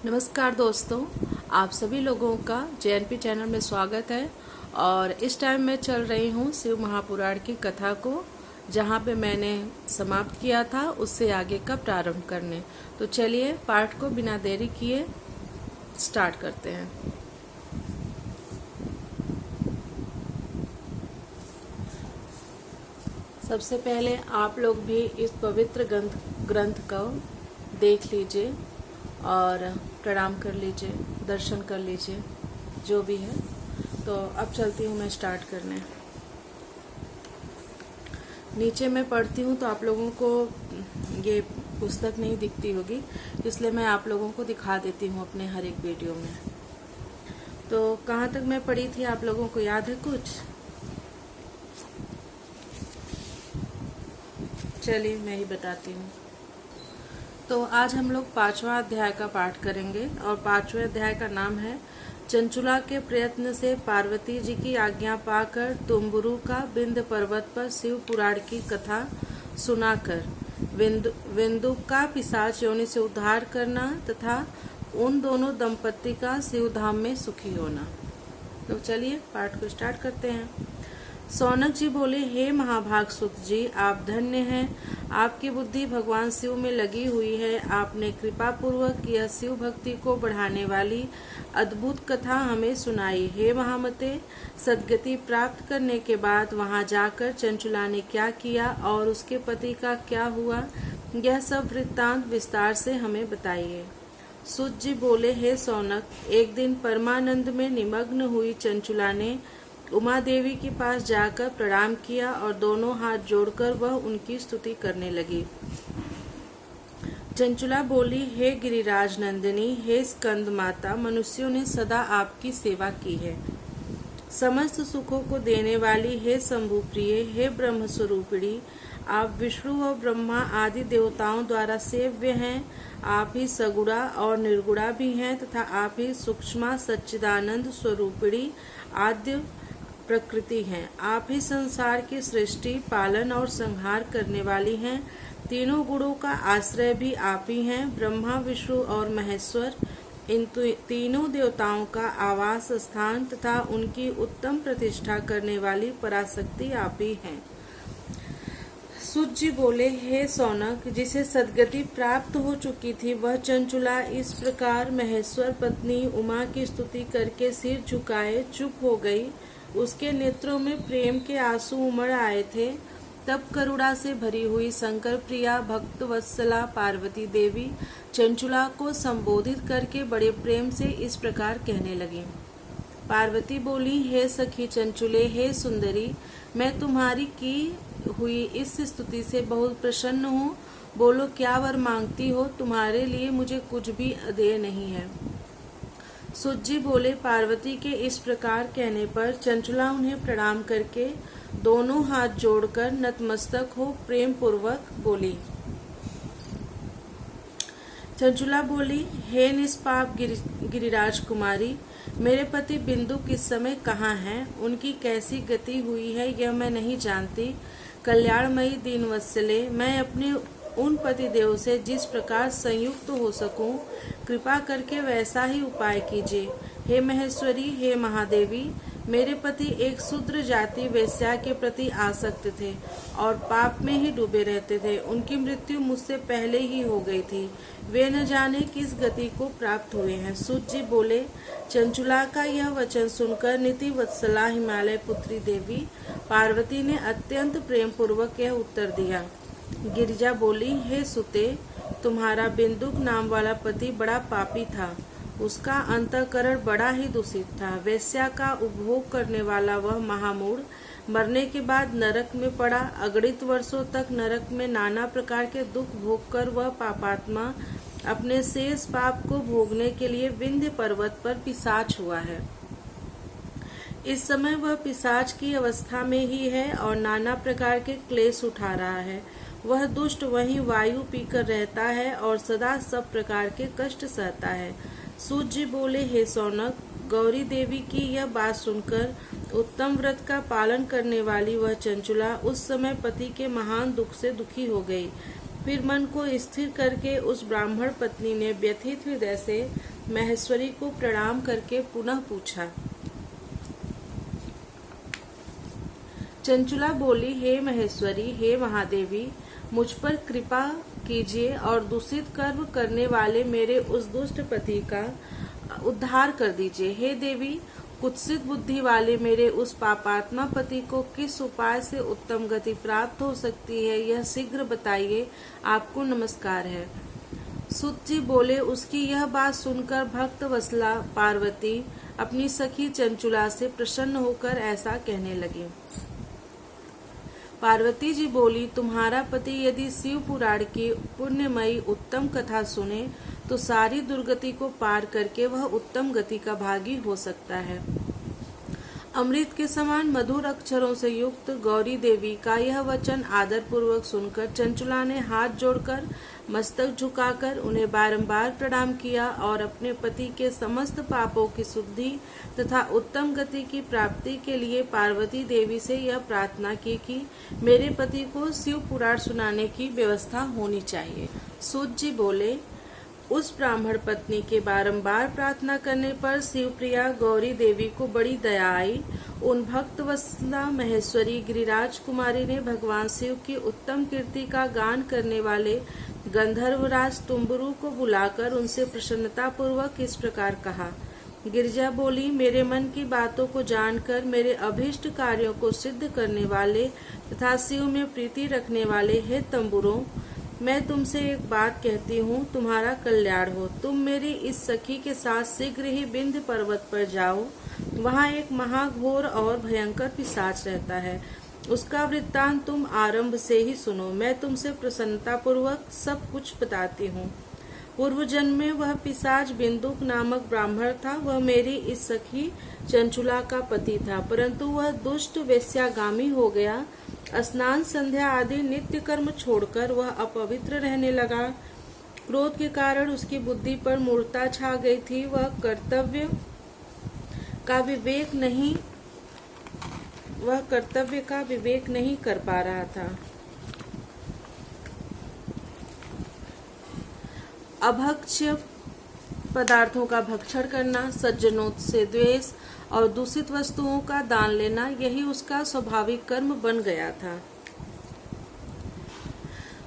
नमस्कार दोस्तों, आप सभी लोगों का JNP चैनल में स्वागत है। और इस टाइम मैं चल रही हूँ शिव महापुराण की कथा को, जहाँ पे मैंने समाप्त किया था उससे आगे का प्रारंभ करने। तो चलिए पाठ को बिना देरी किए स्टार्ट करते हैं। सबसे पहले आप लोग भी इस पवित्र ग्रंथ को देख लीजिए और प्रणाम कर लीजिए, दर्शन कर लीजिए, जो भी है। तो अब चलती हूँ मैं स्टार्ट करने। नीचे मैं पढ़ती हूँ तो आप लोगों को ये पुस्तक नहीं दिखती होगी, इसलिए मैं आप लोगों को दिखा देती हूँ अपने हर एक वीडियो में। तो कहाँ तक मैं पढ़ी थी, आप लोगों को याद है कुछ? चलिए मैं ही बताती हूँ। तो आज हम लोग 5वां अध्याय का पाठ करेंगे और 5वें अध्याय का नाम है चंचुला के प्रयत्न से पार्वती जी की आज्ञा पाकर तुम्बुरु का विंध्य पर्वत पर शिव पुराण की कथा सुनाकर विंदु का पिशाच योनि से उद्धार करना तथा उन दोनों दंपत्ति का शिवधाम में सुखी होना। तो चलिए पाठ को स्टार्ट करते हैं। सौनक जी बोले, हे महाभाग सुत जी, आप धन्य हैं। आपकी बुद्धि भगवान शिव में लगी हुई है। आपने कृपा पूर्वक यह शिव भक्ति को बढ़ाने वाली अद्भुत कथा हमें सुनाई। हे महामते, सद्गति प्राप्त करने के बाद वहां जाकर चंचुला ने क्या किया और उसके पति का क्या हुआ, यह सब वृत्तांत विस्तार से हमें बताइए। सुत जी बोले, हे सौनक, एक दिन परमानंद में निमग्न हुई चंचुला ने उमा देवी के पास जाकर प्रणाम किया और दोनों हाथ जोड़कर वह उनकी स्तुति करने लगी। चंचुला बोली, हे गिरिराज नंदिनी, हे स्कंद माता, मनुष्यों ने सदा आपकी सेवा की है। समस्त सुखों को देने वाली हे शंभु प्रिय, हे ब्रह्म स्वरूपिणी, आप विष्णु और ब्रह्मा आदि देवताओं द्वारा सेव्य हैं। आप ही सगुणा और निर्गुणा भी हैं तथा आप ही सूक्ष्मा सच्चिदानंद स्वरूपिणी आद्य प्रकृति हैं। आप ही संसार की सृष्टि, पालन और संहार करने वाली हैं। तीनों गुणों का आश्रय भी आप ही हैं। ब्रह्मा, विष्णु और महेश्वर, इन तीनों देवताओं का आवास स्थान तथा उनकी उत्तम प्रतिष्ठा करने वाली पराशक्ति आप ही हैं। सुत जी बोले, हे सौनक, जिसे सद्गति प्राप्त हो चुकी थी वह चंचुला इस प्रकार महेश्वर पत्नी उमा की स्तुति करके सिर झुकाए चुप हो गई। उसके नेत्रों में प्रेम के आंसू उमड़ आए थे। तब करुणा से भरी हुई शंकर प्रिया भक्त वत्सला पार्वती देवी चंचुला को संबोधित करके बड़े प्रेम से इस प्रकार कहने लगी। पार्वती बोली, हे सखी चंचुले, हे सुंदरी, मैं तुम्हारी की हुई इस स्तुति से बहुत प्रसन्न हूँ। बोलो, क्या वर मांगती हो? तुम्हारे लिए मुझे कुछ भी अदेय नहीं है। सुत जी बोले, पार्वती के इस प्रकार कहने पर चंचुला उन्हें प्रणाम करके दोनों हाथ जोड़कर नतमस्तक हो प्रेम पूर्वक बोली। चंचुला बोली, हे निष्पाप गिरिराज कुमारी, मेरे पति बिंदु किस समय कहाँ हैं? उनकी कैसी गति हुई है यह मैं नहीं जानती। कल्याणमयी दीनवत्सले, मैं अपने उन पति देव से जिस प्रकार संयुक्त हो सकूं, कृपा करके वैसा ही उपाय कीजिए। हे महेश्वरी, हे महादेवी, मेरे पति एक शूद्र जाति वेश्या के प्रति आसक्त थे और पाप में ही डूबे रहते थे। उनकी मृत्यु मुझसे पहले ही हो गई थी। वे न जाने किस गति को प्राप्त हुए हैं। सुत जी बोले, चंचुला का यह वचन सुनकर नीति वत्सला हिमालय पुत्री देवी पार्वती ने अत्यंत प्रेम पूर्वक यह उत्तर दिया। गिरिजा बोली, हे सुते, तुम्हारा बिंदुक नाम वाला पति बड़ा पापी था। उसका अंतःकरण बड़ा ही दूषित था। वेश्या का उपभोग करने वाला वह महामूढ़ मरने के बाद नरक में पड़ा। अगणित वर्षों तक नरक में नाना प्रकार के दुख भोग कर वह पापात्मा अपने शेष पाप को भोगने के लिए विंध्य पर्वत पर पिशाच हुआ है। इस समय वह पिशाच की अवस्था में ही है और नाना प्रकार के क्लेश उठा रहा है। वह दुष्ट वहीं वायु पीकर रहता है और सदा सब प्रकार के कष्ट सहता है। सूत जी बोले, हे सौनक, गौरी देवी की यह बात सुनकर उत्तम व्रत का पालन करने वाली वह चंचुला उस समय पति के महान दुख से दुखी हो गई। फिर मन को स्थिर करके उस ब्राह्मण पत्नी ने व्यथित हृदय से महेश्वरी को प्रणाम करके पुनः पूछा। चंचुला बोली, हे महेश्वरी, हे महादेवी, मुझ पर कृपा कीजिए और दूषित कर्म करने वाले मेरे उस दुष्ट पति का उद्धार कर दीजिए। हे देवी, कुत्सित बुद्धि वाले मेरे उस पापात्मा पति को किस उपाय से उत्तम गति प्राप्त हो सकती है, यह शीघ्र बताइए। आपको नमस्कार है। सूत जी बोले, उसकी यह बात सुनकर भक्त वत्सला पार्वती अपनी सखी चंचुला से प्रसन्न होकर ऐसा कहने लगी। पार्वती जी बोली, तुम्हारा पति यदि शिव पुराण की पुण्यमयी उत्तम कथा सुने तो सारी दुर्गति को पार करके वह उत्तम गति का भागी हो सकता है। अमृत के समान मधुर अक्षरों से युक्त गौरी देवी का यह वचन आदर पूर्वक सुनकर चंचुला ने हाथ जोड़कर मस्तक झुकाकर उन्हें बारंबार प्रणाम किया और अपने पति के समस्त पापों की शुद्धि तथा उत्तम गति की प्राप्ति के लिए पार्वती देवी से यह प्रार्थना की कि मेरे पति को शिव पुराण सुनाने की व्यवस्था होनी चाहिए। सूत जी बोले, उस ब्राह्मण पत्नी के बारंबार प्रार्थना करने पर शिवप्रिया गौरी देवी को बड़ी दया आई। उन भक्त वत्सला महेश्वरी गिरिराज कुमारी ने भगवान शिव की उत्तम कीर्ति का गान करने वाले गंधर्वराज तुम्बुरु को बुलाकर उनसे प्रसन्नता पूर्वक इस प्रकार कहा। गिरिजा बोली, मेरे मन की बातों को जानकर मेरे अभीष्ट कार्यों को सिद्ध करने वाले तथा शिव में प्रीति रखने वाले हे तंबुरों, मैं तुमसे एक बात कहती हूँ, तुम्हारा कल्याण हो। तुम मेरी इस सखी के साथ शीघ्र ही विंध्य पर्वत पर जाओ। वहाँ एक महाघोर और भयंकर पिशाच रहता है। उसका वृत्तांत तुम आरंभ से ही सुनो। मैं तुमसे प्रसन्नता पूर्वक सब कुछ बताती हूँ। पूर्व जन्म में वह पिशाच बिंदुक नामक ब्राह्मण था। वह मेरी इस सखी चंचुला का पति था, परंतु वह दुष्ट वेश्यागामी हो गया। स्नान संध्या आदि नित्य कर्म छोड़कर वह अपवित्र रहने लगा। क्रोध के कारण उसकी बुद्धि पर मूर्छा छा गई थी। वह कर्तव्य का विवेक नहीं कर पा रहा था। अभक्ष्य पदार्थों का भक्षण करना, सज्जनों से द्वेष और दूषित वस्तुओं का दान लेना, यही उसका स्वाभाविक कर्म बन गया था।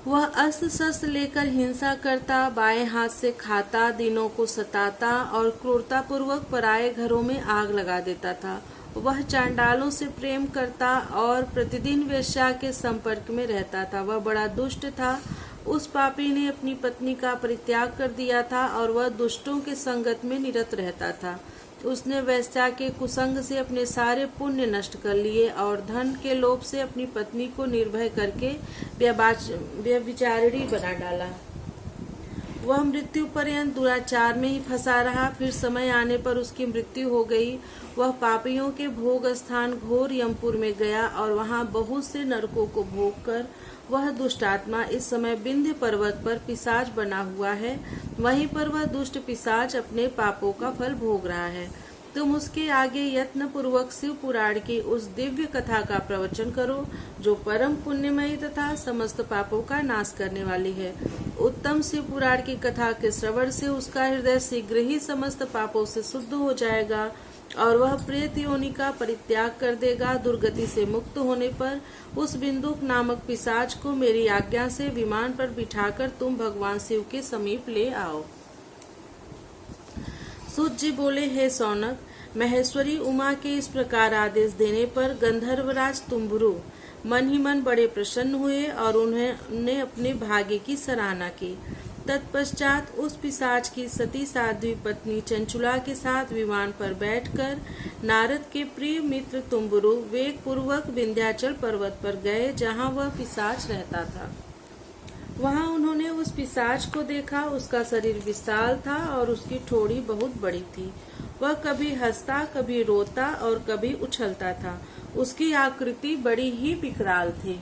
वह अस्त्र शस्त्र लेकर हिंसा करता, बाएं हाथ से खाता, दिनों को सताता और क्रूरता पूर्वक पराये घरों में आग लगा देता था। वह चांडालों से प्रेम करता और प्रतिदिन वेश्या के संपर्क में रहता था। वह बड़ा दुष्ट था। उस पापी ने अपनी पत्नी का परित्याग कर दिया था और वह दुष्टों के संगत में निरत रहता था। उसने वेश्या के कुसंग से अपने सारे पुण्य नष्ट कर लिए और धन के लोभ से अपनी पत्नी को निर्भय करके व्यभिचारिणी बना डाला। वह मृत्यु पर्यंत दुराचार में ही फंसा रहा। फिर समय आने पर उसकी मृत्यु हो गई। वह पापियों के भोग स्थान घोर यमपुर में गया और वहां बहुत से नरकों को भोग कर वह दुष्टात्मा इस समय विंध्य पर्वत पर पिशाच बना हुआ है। वहीं पर वह दुष्ट पिशाच अपने पापों का फल भोग रहा है। तुम उसके आगे यत्न पूर्वक शिव पुराण की उस दिव्य कथा का प्रवचन करो जो परम पुण्यमयी तथा समस्त पापों का नाश करने वाली है। उत्तम शिव पुराण की कथा के श्रवण से उसका हृदय शीघ्र ही समस्त पापों से शुद्ध हो जाएगा और वह प्रेत योनि का परित्याग कर देगा। दुर्गति से मुक्त होने पर उस बिंदुक नामक पिशाच को मेरी आज्ञा से विमान पर बिठाकर तुम भगवान शिव के समीप ले आओ। सूत जी बोले, हे सौनक, महेश्वरी उमा के इस प्रकार आदेश देने पर गंधर्वराज तुम्बुरु मन ही मन बड़े प्रसन्न हुए और उन्होंने अपने भाग्य की सराहना की। तत्पश्चात उस पिशाच की सती साध्वी पत्नी चंचुला के साथ विमान पर बैठकर नारद के प्रिय मित्र तुम्बुरु वेग पूर्वक विंध्याचल पर्वत पर गए, जहां वह पिशाच रहता था। वहां उन्होंने उस पिशाच को देखा। उसका शरीर विशाल था और उसकी ठोड़ी बहुत बड़ी थी। वह कभी हंसता, कभी रोता और कभी उछलता था। उसकी आकृति बड़ी ही विकराल थी।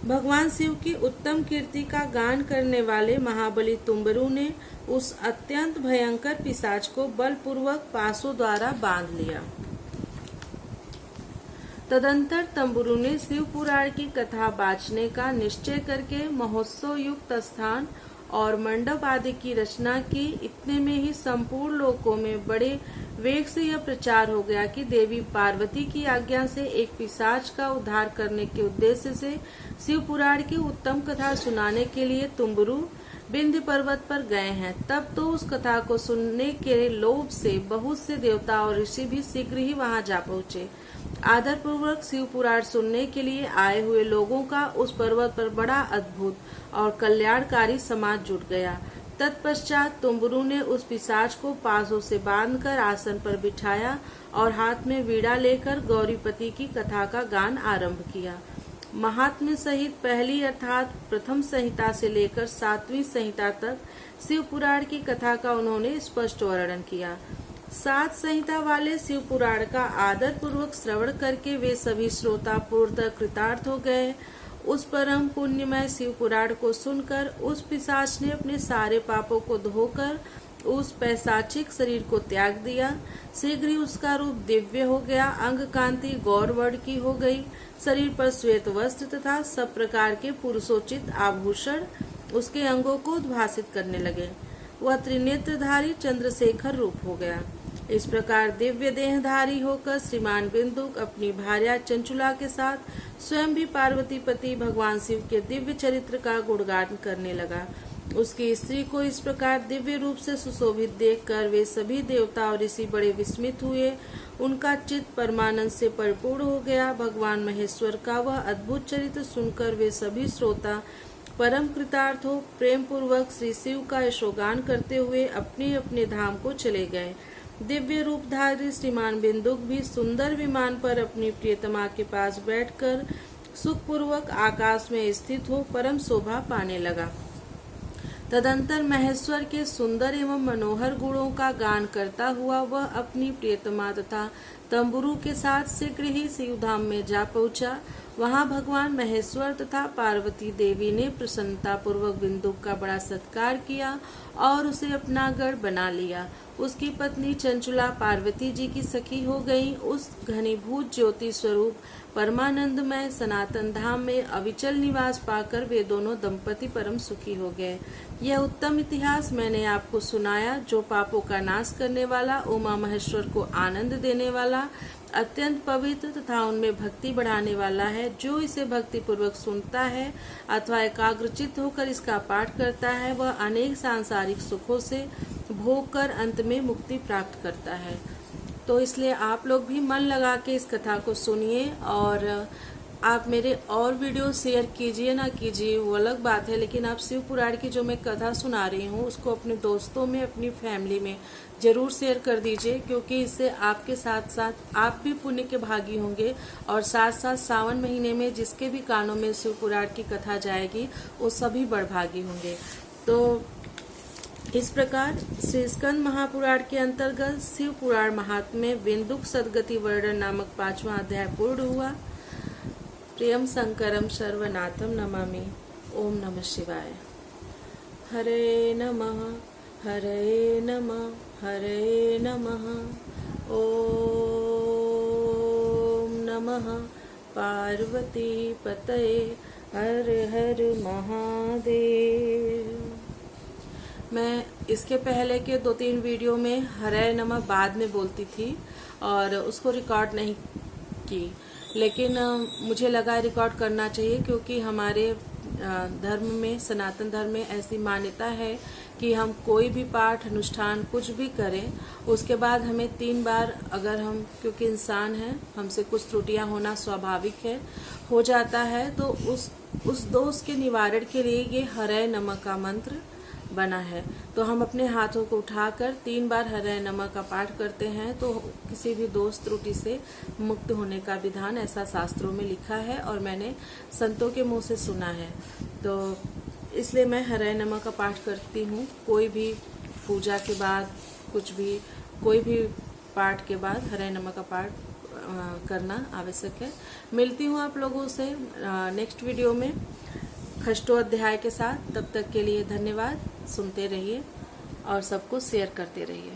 भगवान शिव की उत्तम कीर्ति का गान करने वाले महाबली तुम्बुरु ने उस अत्यंत भयंकर पिशाच को बलपूर्वक पासों द्वारा बांध लिया। तदंतर तंबुरु ने शिव पुराण की कथा बाँचने का निश्चय करके महोत्सव युक्त स्थान और मंडप आदि की रचना की। इतने में ही संपूर्ण लोकों में बड़े वेग से यह प्रचार हो गया कि देवी पार्वती की आज्ञा से एक पिशाच का उद्धार करने के उद्देश्य से शिव पुराण की उत्तम कथा सुनाने के लिए तुम्बुरु विंध्य पर्वत पर गए हैं। तब तो उस कथा को सुनने के लोभ से बहुत से देवता और ऋषि भी शीघ्र ही वहां जा पहुंचे। आदर पूर्वक शिव पुराण सुनने के लिए आए हुए लोगों का उस पर्वत पर बड़ा अद्भुत और कल्याणकारी समाज जुट गया। तत्पश्चात तुम्बुरु ने उस पिशाच को पासों से बांधकर आसन पर बिठाया और हाथ में वीणा लेकर गौरीपति की कथा का गान आरंभ किया। महात्म्य सहित पहली अर्थात प्रथम संहिता से लेकर 7वीं संहिता तक शिव पुराण की कथा का उन्होंने स्पष्ट वर्णन किया। 7 संहिता वाले शिव पुराण का आदर पूर्वक श्रवण करके वे सभी श्रोता पूर्णतः कृतार्थ हो गए। उस परम पुण्यमय शिव पुराण को सुनकर उस पिशाच ने अपने सारे पापों को धोकर उस पैशाचिक शरीर को त्याग दिया। शीघ्र ही उसका रूप दिव्य हो गया, अंग कांति गौरवर्ण की हो गई, शरीर पर श्वेत वस्त्र तथा सब प्रकार के पुरुषोचित आभूषण उसके अंगों को उद्भासित करने लगे। वह त्रिनेत्रधारी चंद्रशेखर रूप हो गया। इस प्रकार दिव्य देहधारी होकर श्रीमान बिंदुक अपनी भार्या चंचुला के साथ स्वयं भी पार्वती पति भगवान शिव के दिव्य चरित्र का गुणगान करने लगा। उसकी स्त्री को इस प्रकार दिव्य रूप से सुशोभित देखकर वे सभी देवता और ऋषि बड़े विस्मित हुए। उनका चित्त परमानंद से परिपूर्ण हो गया। भगवान महेश्वर का वह अद्भुत चरित्र सुनकर वे सभी श्रोता परम कृतार्थ हो प्रेम पूर्वक श्री शिव का यशोगान करते हुए अपने अपने धाम को चले गए। दिव्य रूपधारी श्रीमान बिंदुक भी सुंदर विमान पर अपनी प्रियतमा के पास बैठकर सुखपूर्वक आकाश में स्थित हो परम शोभा पाने लगा। तदंतर महेश्वर के सुंदर एवं मनोहर गुणों का गान करता हुआ वह अपनी प्रियतमा तथा तंबुरु के साथ शीघ्र ही शिवधाम में जा पहुंचा। वहां भगवान महेश्वर तथा पार्वती देवी ने प्रसन्नता पूर्वक बिंदुक का बड़ा सत्कार किया और उसे अपना गढ़ बना लिया। उसकी पत्नी चंचुला पार्वती जी की सखी हो गई। उस घनीभूत ज्योति स्वरूप परमानंदमय सनातन धाम में अविचल निवास पाकर वे दोनों दंपति परम सुखी हो गए। यह उत्तम इतिहास मैंने आपको सुनाया, जो पापों का नाश करने वाला, उमा महेश्वर को आनंद देने वाला, अत्यंत पवित्र तथा उनमें भक्ति बढ़ाने वाला है। जो इसे भक्ति पूर्वक सुनता है अथवा एकाग्रचित होकर इसका पाठ करता है, वह अनेक सांसारिक सुखों से भोग कर अंत में मुक्ति प्राप्त करता है। तो इसलिए आप लोग भी मन लगा के इस कथा को सुनिए और आप मेरे और वीडियो शेयर कीजिए ना कीजिए वो अलग बात है, लेकिन आप शिव पुराण की जो मैं कथा सुना रही हूँ उसको अपने दोस्तों में, अपनी फैमिली में जरूर शेयर कर दीजिए, क्योंकि इससे आपके साथ साथ आप भी पुण्य के भागी होंगे और साथ साथ सावन महीने में जिसके भी कानों में शिव पुराण की कथा जाएगी वो सभी बड़भागी होंगे। तो इस प्रकार श्री स्कंद महापुराण के अंतर्गत शिव पुराण महात्म्य बिंदुक सदगति वर्णन नामक 5वां अध्याय पूर्ण हुआ। प्रियम शंकरम सर्वनाथम नमामि। ओम नमः शिवाय। हरे नमः हरे नमः हरे नमः। ओम नमः पार्वती पतये हर हर महादेव। मैं इसके पहले के 2-3 वीडियो में हरे नमः बाद में बोलती थी और उसको रिकॉर्ड नहीं की, लेकिन मुझे लगा रिकॉर्ड करना चाहिए, क्योंकि हमारे धर्म में, सनातन धर्म में ऐसी मान्यता है कि हम कोई भी पाठ अनुष्ठान कुछ भी करें उसके बाद हमें 3 बार, अगर हम, क्योंकि इंसान हैं, हमसे कुछ त्रुटियां होना स्वाभाविक है, हो जाता है, तो उस दोष के निवारण के लिए ये हरे नमः का मंत्र बना है। तो हम अपने हाथों को उठाकर 3 बार हरे नमः का पाठ करते हैं, तो किसी भी दोष त्रुटि से मुक्त होने का विधान ऐसा शास्त्रों में लिखा है और मैंने संतों के मुंह से सुना है। तो इसलिए मैं हरे नमः का पाठ करती हूँ। कोई भी पूजा के बाद, कुछ भी, कोई भी पाठ के बाद हरे नमः का पाठ करना आवश्यक है। मिलती हूँ आप लोगों से नेक्स्ट वीडियो में षष्ठोध्याय के साथ। तब तक के लिए धन्यवाद। सुनते रहिए और सबको शेयर करते रहिए।